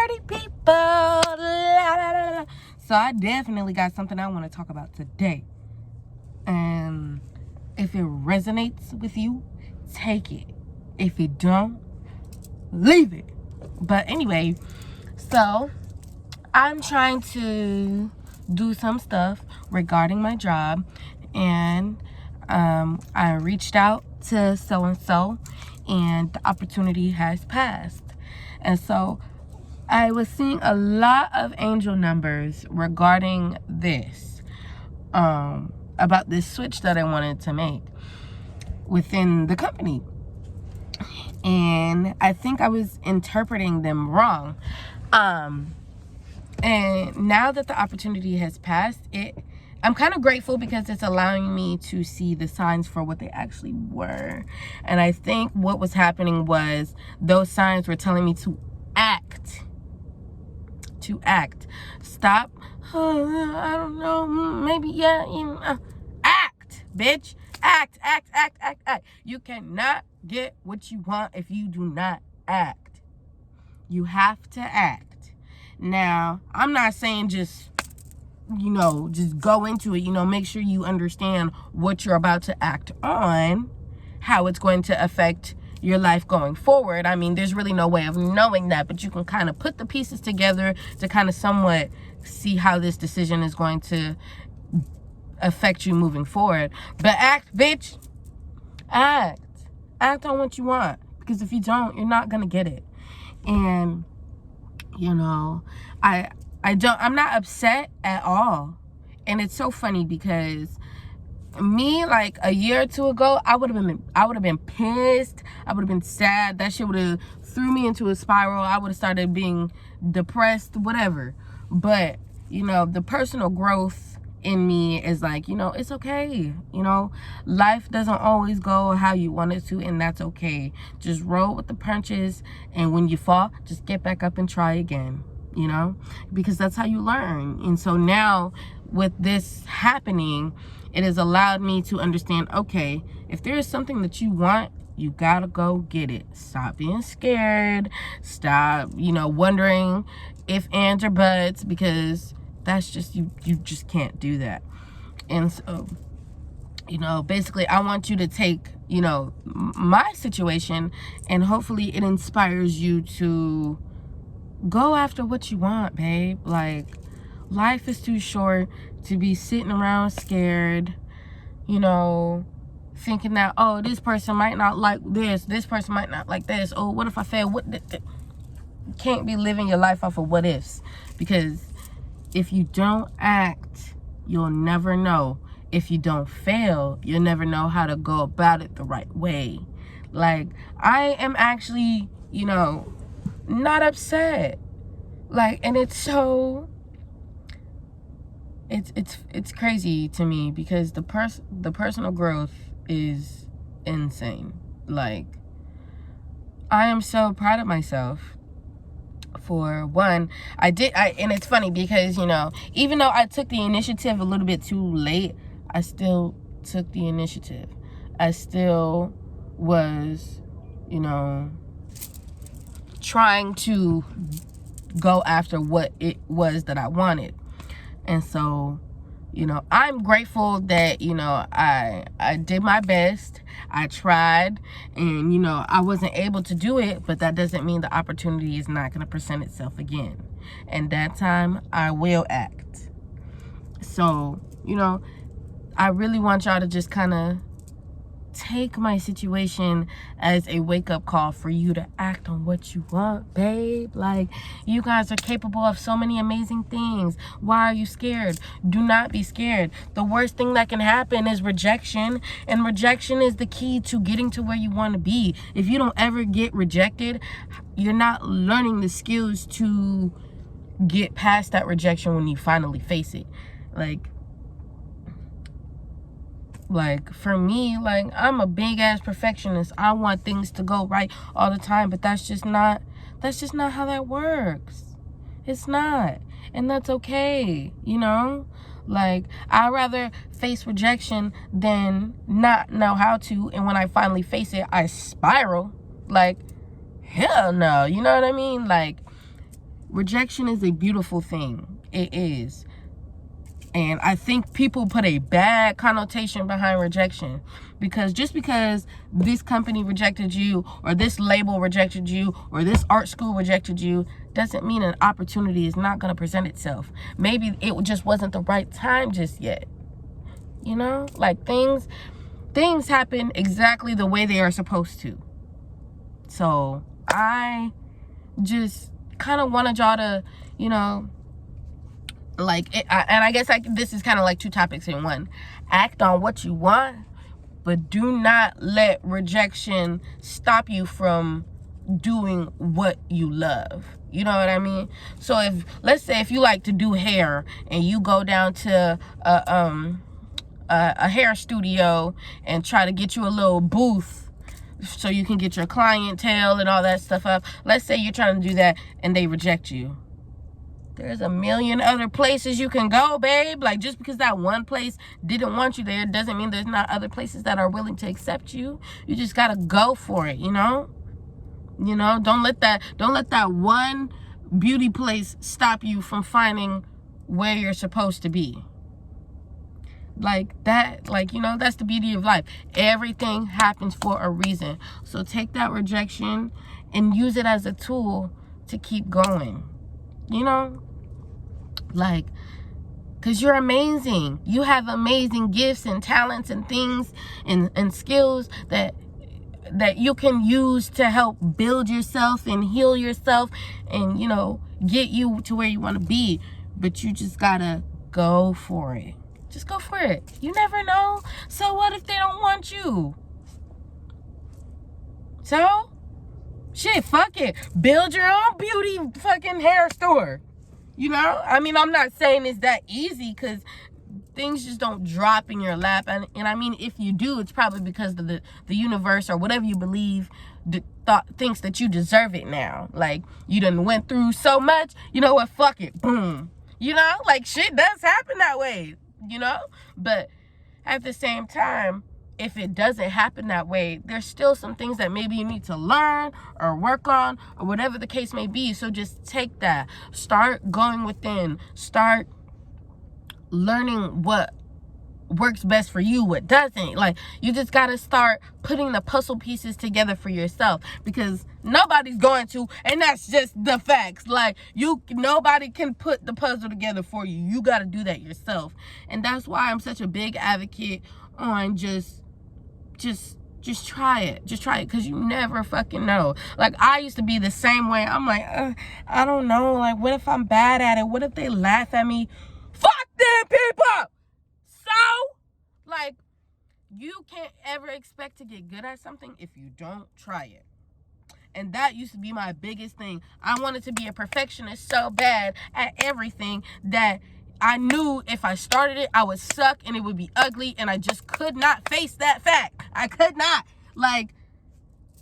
party people. La, la, la, la. So I definitely got something I want to talk about today. And if it resonates with you, take it. If it don't, leave it. But anyway, so I'm trying to do some stuff regarding my job, and I reached out to so-and-so, and the opportunity has passed. And so I was seeing a lot of angel numbers regarding this, about this switch that I wanted to make within the company. And I think I was interpreting them wrong. And now that the opportunity has passed, I'm kind of grateful because it's allowing me to see the signs for what they actually were. And I think what was happening was those signs were telling me to act. To act. Stop. I don't know. Maybe, yeah. Act, bitch. Act. You cannot get what you want if you do not act. You have to act. Now, I'm not saying just go into it. Make sure you understand what you're about to act on, how it's going to affect your life going forward. I mean, there's really no way of knowing that, but you can kind of put the pieces together to kind of somewhat see how this decision is going to affect you moving forward. But act, bitch. Act on what you want, because if you don't, you're not gonna get it. And I'm not upset at all. And it's so funny because me, like a year or two ago, I would have been pissed. I would have been sad. That shit would have threw me into a spiral. I would have started being depressed, whatever. But the personal growth in me is like, it's okay. Life doesn't always go how you want it to, and that's okay. Just roll with the punches, and when you fall, just get back up and try again. Because that's how you learn. And so now with this happening, it has allowed me to understand, okay, if there is something that you want, you gotta go get it. Stop being scared. Stop, wondering if ands or buts, because that's just, you just can't do that. And so, basically I want you to take, my situation, and hopefully it inspires you to go after what you want, babe. Like, life is too short to be sitting around scared, thinking that, oh, this person might not like this person might not like this. Oh, what if I fail? You can't be living your life off of what ifs, because if you don't act, you'll never know. If you don't fail, you'll never know how to go about it the right way. Like, I am actually, not upset. Like, and it's so, it's crazy to me, because the personal growth is insane. Like, I am so proud of myself. For one, and it's funny because, even though I took the initiative a little bit too late, I still took the initiative. I still was, trying to go after what it was that I wanted. And so, I'm grateful that, I did my best. I tried, and, I wasn't able to do it, but that doesn't mean the opportunity is not going to present itself again. And that time, I will act. So, I really want y'all to just kind of take my situation as a wake-up call for you to act on what you want, babe. Like, you guys are capable of so many amazing things. Why are you scared? Do not be scared. The worst thing that can happen is rejection, and rejection is the key to getting to where you want to be. If you don't ever get rejected, you're not learning the skills to get past that rejection when you finally face it. Like, for me, like, I'm a big ass perfectionist. I want things to go right all the time, but that's just not how that works. It's not. And that's okay, Like, I'd rather face rejection than not know how to, and when I finally face it, I spiral. Like, hell no. You know what I mean? Like, rejection is a beautiful thing. It is. And I think people put a bad connotation behind rejection, because just because this company rejected you, or this label rejected you, or this art school rejected you, doesn't mean an opportunity is not going to present itself. Maybe it just wasn't the right time just yet. You know, like things happen exactly the way they are supposed to. So I just kind of wanted y'all to, you know, like, and I guess this is kind of like two topics in one. Act on what you want, but do not let rejection stop you from doing what you love. You know what I mean? So if, let's say, if you like to do hair and you go down to a hair studio and try to get you a little booth so you can get your clientele and all that stuff up. Let's say you're trying to do that and they reject you. There's a million other places you can go, babe. Like, just because that one place didn't want you there doesn't mean there's not other places that are willing to accept you. You just gotta go for it, you know? You know, don't let that one beauty place stop you from finding where you're supposed to be. Like that, like, you know, that's the beauty of life. Everything happens for a reason. So take that rejection and use it as a tool to keep going. You know, like, because you're amazing. You have amazing gifts and talents and things and skills that you can use to help build yourself and heal yourself and, you know, get you to where you want to be. But you just gotta go for it. Just go for it. You never know. So what if they don't want you? So shit, fuck it. Build your own beauty fucking hair store. You know? I mean, I'm not saying it's that easy, because things just don't drop in your lap. And I mean, if you do, it's probably because of the universe or whatever you believe thinks that you deserve it now. Like, you done went through so much. You know what? Fuck it. Boom. You know? Like, shit does happen that way. You know? But at the same time, if it doesn't happen that way, there's still some things that maybe you need to learn or work on or whatever the case may be. So just take that. Start going within. Start learning what works best for you, what doesn't. Like, you just got to start putting the puzzle pieces together for yourself, because nobody's going to, and that's just the facts. Like, nobody can put the puzzle together for you. You got to do that yourself. And that's why I'm such a big advocate on just try it. Just try it, because you never fucking know. Like, I used to be the same way. I'm like, I don't know. Like, what if I'm bad at it? What if they laugh at me? Fuck them people! So, like, you can't ever expect to get good at something if you don't try it. And that used to be my biggest thing. I wanted to be a perfectionist so bad at everything that I knew if I started it, I would suck and it would be ugly, and I just could not face that fact. I could not. Like,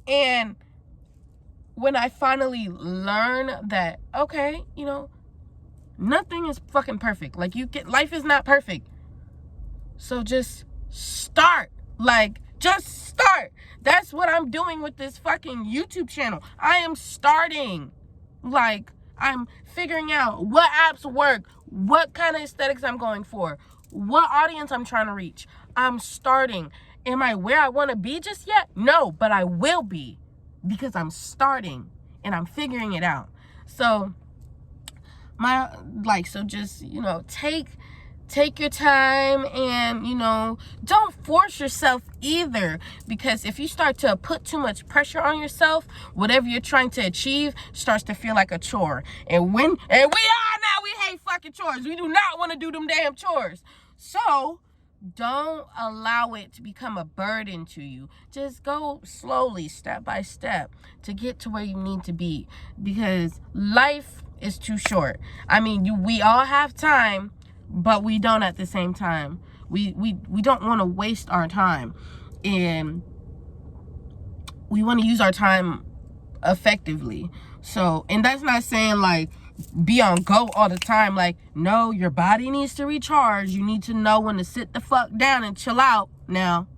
and when I finally learned that, okay, you know, nothing is fucking perfect. Like, life is not perfect. So just start. Like, just start. That's what I'm doing with this fucking YouTube channel. I am starting. Like, I'm figuring out what apps work, what kind of aesthetics I'm going for, what audience I'm trying to reach. I'm starting. Am I where I want to be just yet? No, but I will be, because I'm starting and I'm figuring it out. So so just, you know, take your time, and, you know, don't force yourself either, because if you start to put too much pressure on yourself, whatever you're trying to achieve starts to feel like a chore. And we hate fucking chores. We do not want to do them damn chores. So don't allow it to become a burden to you. Just go slowly, step by step, to get to where you need to be, because life is too short. I mean, we all have time, but we don't at the same time. We don't want to waste our time, and we want to use our time effectively. So, and that's not saying like be on go all the time. Like, no, your body needs to recharge. You need to know when to sit the fuck down and chill out. Now,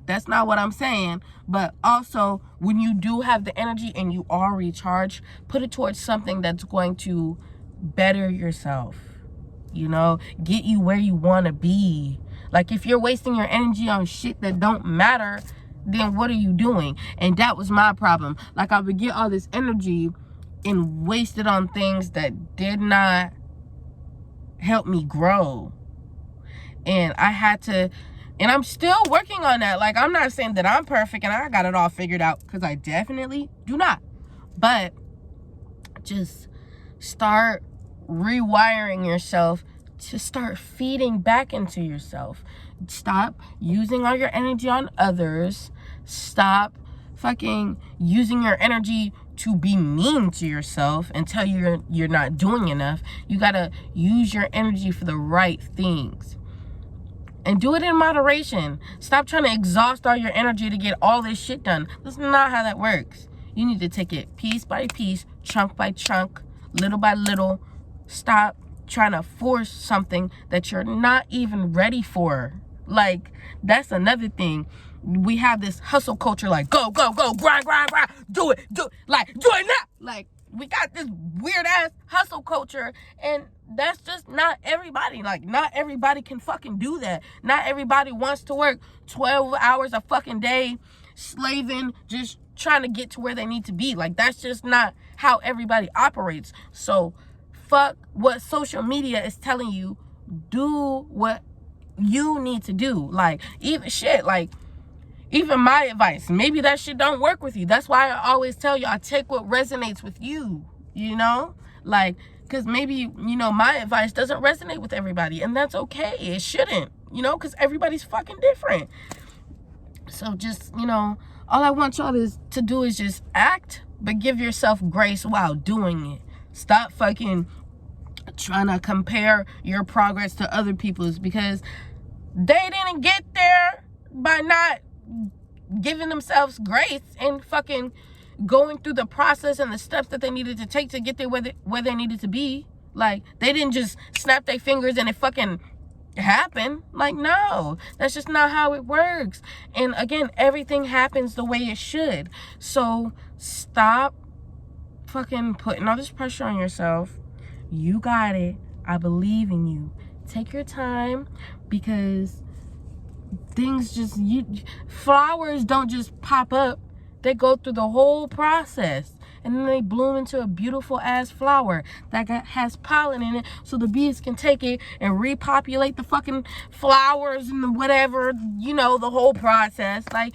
That's not what I'm saying. But also, when you do have the energy and you are recharged, put it towards something that's going to better yourself. You know, get you where you want to be. Like, if you're wasting your energy on shit that don't matter, then what are you doing? And that was my problem. Like, I would get all this energy and waste it on things that did not help me grow. And I had to, and I'm still working on that. Like, I'm not saying that I'm perfect and I got it all figured out, because I definitely do not. But just start rewiring yourself to start feeding back into yourself. Stop using all your energy on others. Stop fucking using your energy to be mean to yourself and tell you you're not doing enough. You gotta use your energy for the right things. And do it in moderation. Stop trying to exhaust all your energy to get all this shit done. That's not how that works. You need to take it piece by piece, chunk by chunk, little by little. Stop trying to force something that you're not even ready for. Like, that's another thing. We have this hustle culture, like, go, go, go, grind, grind, grind, do it, like, do it now. Like, we got this weird ass hustle culture, and that's just not everybody. Like, not everybody can fucking do that. Not everybody wants to work 12 hours a fucking day, slaving, just trying to get to where they need to be. Like, that's just not how everybody operates. So fuck what social media is telling you. Do what you need to do. Like, even my advice, maybe that shit don't work with you. That's why I always tell you, I take what resonates with you, you know? Like, because maybe, you know, my advice doesn't resonate with everybody, and that's okay. It shouldn't, you know, because everybody's fucking different. So just, you know, all I want y'all to do is just act, but give yourself grace while doing it. Stop fucking trying to compare your progress to other people's, because they didn't get there by not giving themselves grace and fucking going through the process and the steps that they needed to take to get there where they needed to be. Like, they didn't just snap their fingers and it fucking happened. Like, no, that's just not how it works. And again, everything happens the way it should. So stop fucking putting all this pressure on yourself. You got it. I believe in you. Take your time, because things just, flowers don't just pop up. They go through the whole process, and then they bloom into a beautiful ass flower that has pollen in it, so the bees can take it and repopulate the fucking flowers and the whatever, you know, the whole process. Like,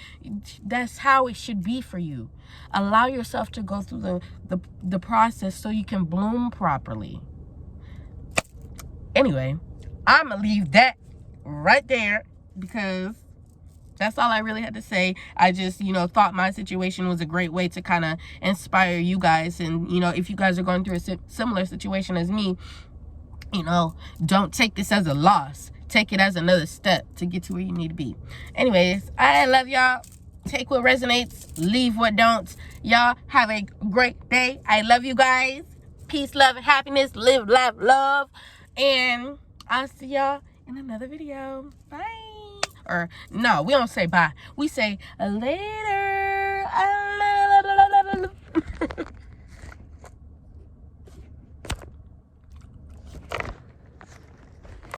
that's how it should be for you. Allow yourself to go through the process so you can bloom properly. Anyway, I'm gonna leave that right there, because that's all I really had to say. I just, you know, thought my situation was a great way to kind of inspire you guys. And, you know, if you guys are going through a similar situation as me, you know, don't take this as a loss. Take it as another step to get to where you need to be. Anyways, I love y'all. Take what resonates, leave what don't. Y'all have a great day. I love you guys. Peace, love, and happiness. Live, laugh, love. And I'll see y'all in another video. Bye. Or no, we don't say bye. We say later.